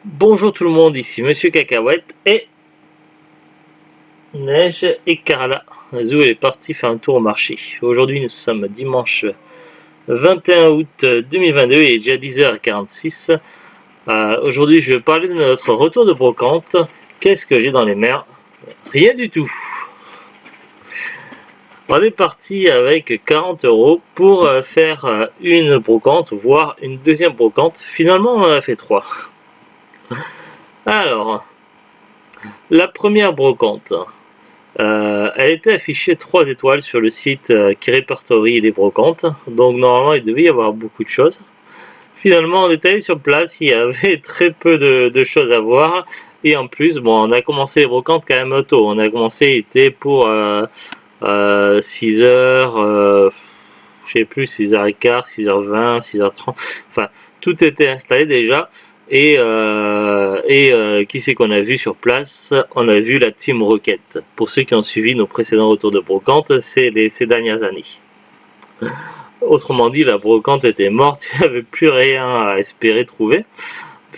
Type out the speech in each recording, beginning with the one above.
Bonjour tout le monde, ici Monsieur Cacahuète et Neige et Carla. Zou est parti faire un tour au marché. Aujourd'hui nous sommes dimanche 21 août 2022 et il est déjà 10h46. Aujourd'hui je vais parler de notre retour de brocante. Qu'est-ce que j'ai dans les mains? Rien du tout. On est parti avec 40 euros pour faire une brocante, voire une deuxième brocante. Finalement on en a fait 3. Alors, la première brocante. Elle était affichée 3 étoiles sur le site qui répertorie les brocantes, donc normalement il devait y avoir beaucoup de choses. Finalement, on est allé sur place, il y avait très peu de choses à voir, et en plus, bon, on a commencé les brocantes quand même tôt. On a commencé, il était pour 6h, je sais plus, 6h15, 6h20, 6h30, enfin, tout était installé déjà. Qui c'est qu'on a vu sur place? On a vu la Team Rocket. Pour ceux qui ont suivi nos précédents retours de brocante, ces dernières années. Autrement dit, la brocante était morte, il n'y avait plus rien à espérer trouver,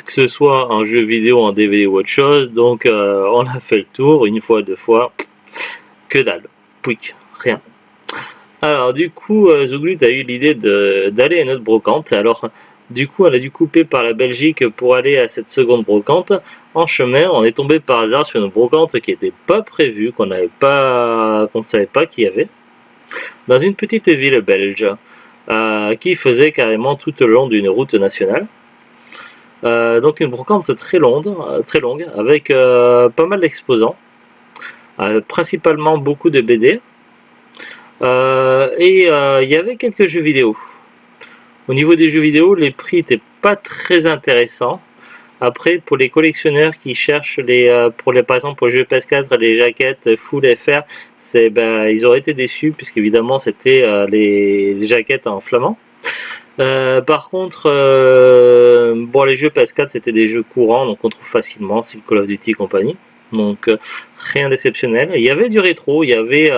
que ce soit en jeu vidéo, en DVD ou autre chose. Donc on a fait le tour, une fois, deux fois, que dalle, pouic, rien. Alors du coup, Zouglut a eu l'idée d'aller à une autre brocante. Alors du coup, on a dû couper par la Belgique pour aller à cette seconde brocante. En chemin, on est tombé par hasard sur une brocante qui n'était pas prévue, qu'on ne savait pas qu'il y avait, dans une petite ville belge, qui faisait carrément tout le long d'une route nationale. Donc une brocante très longue avec pas mal d'exposants, principalement beaucoup de BD. Il y avait quelques jeux vidéo. Au niveau des jeux vidéo, les prix n'étaient pas très intéressants. Après, pour les collectionneurs qui cherchent par exemple pour le jeu PS4, les jaquettes Full FR, ils auraient été déçus puisqu'évidemment c'était les jaquettes en flamand. Par contre, les jeux PS4 c'était des jeux courants, donc on trouve facilement, c'est le Call of Duty et compagnie. Donc rien d'exceptionnel. Il y avait du rétro, il y avait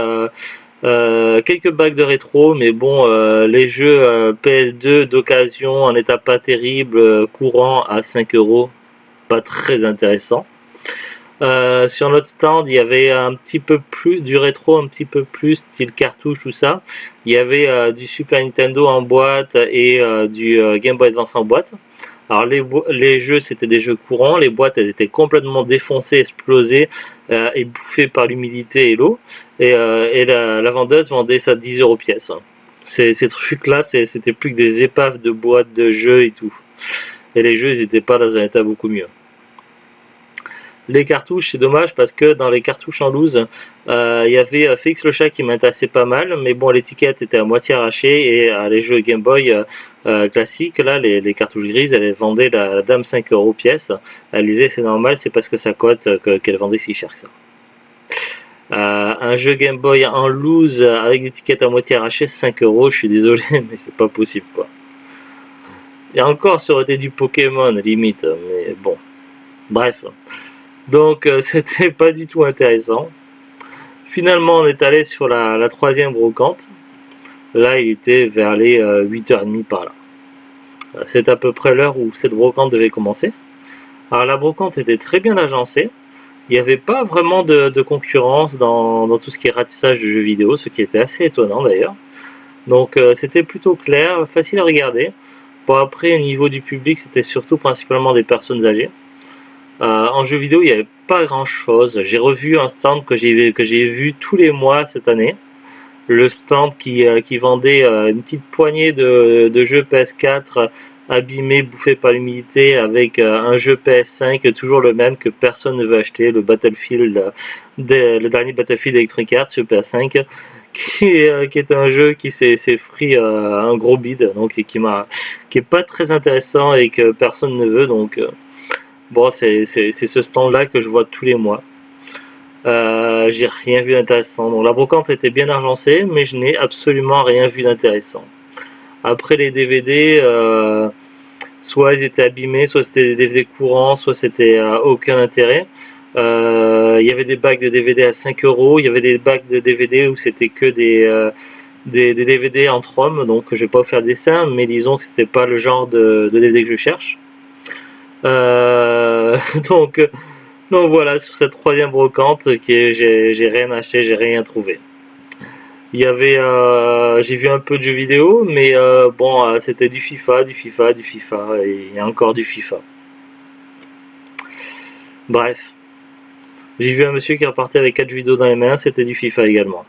quelques bacs de rétro, mais bon, les jeux PS2 d'occasion en état pas terrible, courant à 5 euros, pas très intéressant. Sur notre stand, il y avait un petit peu plus du rétro, un petit peu plus style cartouche, tout ça. Il y avait du Super Nintendo en boîte et du Game Boy Advance en boîte. Alors les jeux c'était des jeux courants, les boîtes elles étaient complètement défoncées, explosées et bouffées par l'humidité et l'eau. La vendeuse vendait ça 10 euros pièce. Ces trucs là c'était plus que des épaves de boîtes de jeux et tout. Et les jeux ils étaient pas dans un état beaucoup mieux. Les cartouches, c'est dommage parce que dans les cartouches en loose, il y avait Félix le chat qui m'intéressait pas mal, mais bon, l'étiquette était à moitié arrachée et les jeux Game Boy classiques, là, les cartouches grises, elle vendait la dame 5 euros pièce. Elle disait c'est normal, c'est parce que ça cote qu'elle vendait si cher que ça. Un jeu Game Boy en loose avec l'étiquette à moitié arrachée, 5 euros, je suis désolé, mais c'est pas possible quoi. Et encore, ça aurait été du Pokémon limite, mais bon, bref. Donc c'était pas du tout intéressant. Finalement on est allé sur la troisième brocante. Là il était vers les 8h30 par là. C'est à peu près l'heure où cette brocante devait commencer. Alors la brocante était très bien agencée. Il n'y avait pas vraiment de concurrence dans tout ce qui est ratissage de jeux vidéo, ce qui était assez étonnant d'ailleurs. Donc c'était plutôt clair, facile à regarder. Bon après au niveau du public c'était surtout principalement des personnes âgées. En jeu vidéo, il n'y avait pas grand chose. J'ai revu un stand que j'ai vu tous les mois cette année. Le stand qui vendait une petite poignée de jeux PS4 abîmés, bouffés par l'humidité, avec un jeu PS5 toujours le même que personne ne veut acheter, le Battlefield, le dernier Battlefield Electronic Arts sur PS5, qui est un jeu qui s'est pris un gros bide, donc qui est pas très intéressant et que personne ne veut, donc. Bon, c'est ce stand-là que je vois tous les mois. J'ai rien vu d'intéressant. Donc la brocante était bien agencée, mais je n'ai absolument rien vu d'intéressant. Après les DVD, soit ils étaient abîmés, soit c'était des DVD courants, soit c'était aucun intérêt. Il y avait des bacs de DVD à 5 euros, il y avait des bacs de DVD où c'était que des DVD en Trom, donc je vais pas vous faire dessin, mais disons que c'était pas le genre de DVD que je cherche. Donc, donc voilà, sur cette troisième brocante, j'ai rien acheté, j'ai rien trouvé. Il y avait, j'ai vu un peu de jeux vidéo, mais bon, c'était du FIFA, du FIFA, du FIFA, et encore du FIFA. Bref, j'ai vu un monsieur qui repartait avec 4 vidéos dans les mains, c'était du FIFA également.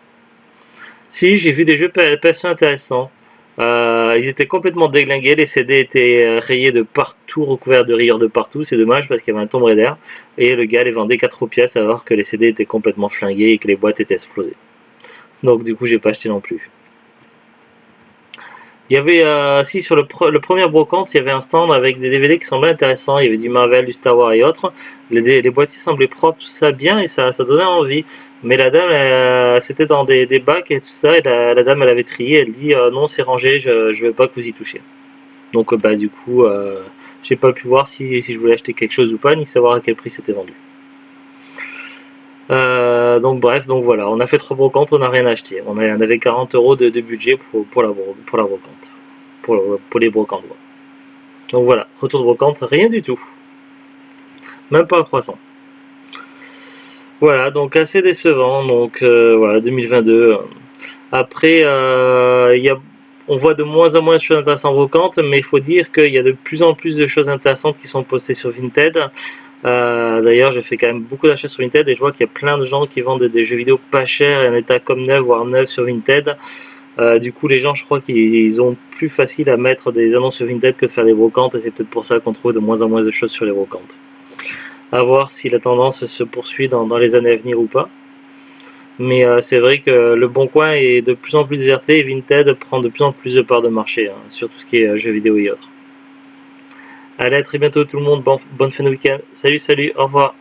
Si, j'ai vu des jeux PS intéressants. Ils étaient complètement déglingués, les CD étaient rayés de partout, recouverts de rayures de partout. C'est dommage parce qu'il y avait un Tomb Raider et le gars les vendait 4 pièces alors que les CD étaient complètement flingués et que les boîtes étaient explosées. Donc du coup, j'ai pas acheté non plus. Il y avait, si sur le premier brocante, il y avait un stand avec des DVD qui semblaient intéressants. Il y avait du Marvel, du Star Wars et autres. Les boîtiers semblaient propres, tout ça bien et ça donnait envie. Mais la dame, c'était dans des bacs et tout ça. Et la dame, elle avait trié. Elle dit non, c'est rangé, je veux pas que vous y touchiez. Donc, bah, du coup, j'ai pas pu voir si je voulais acheter quelque chose ou pas, ni savoir à quel prix c'était vendu. Donc bref, donc voilà, on a fait 3 brocantes, on n'a rien acheté. On avait 40 euros de budget pour la brocante. Pour les brocantes. Ouais. Donc voilà, retour de brocante, rien du tout. Même pas un croissant. Voilà, donc assez décevant. Donc voilà, 2022. Après, on voit de moins en moins de choses intéressantes en brocante, mais il faut dire qu'il y a de plus en plus de choses intéressantes qui sont postées sur Vinted. D'ailleurs, je fais quand même beaucoup d'achats sur Vinted et je vois qu'il y a plein de gens qui vendent des jeux vidéo pas chers et en état comme neuf, voire neuf sur Vinted. Du coup, les gens, je crois qu'ils ont plus facile à mettre des annonces sur Vinted que de faire des brocantes et c'est peut-être pour ça qu'on trouve de moins en moins de choses sur les brocantes. À voir si la tendance se poursuit dans les années à venir ou pas. Mais c'est vrai que le Bon Coin est de plus en plus déserté et Vinted prend de plus en plus de parts de marché sur tout ce qui est jeux vidéo et autres. Allez, à très bientôt tout le monde, bonne fin de week-end. Salut, salut, au revoir.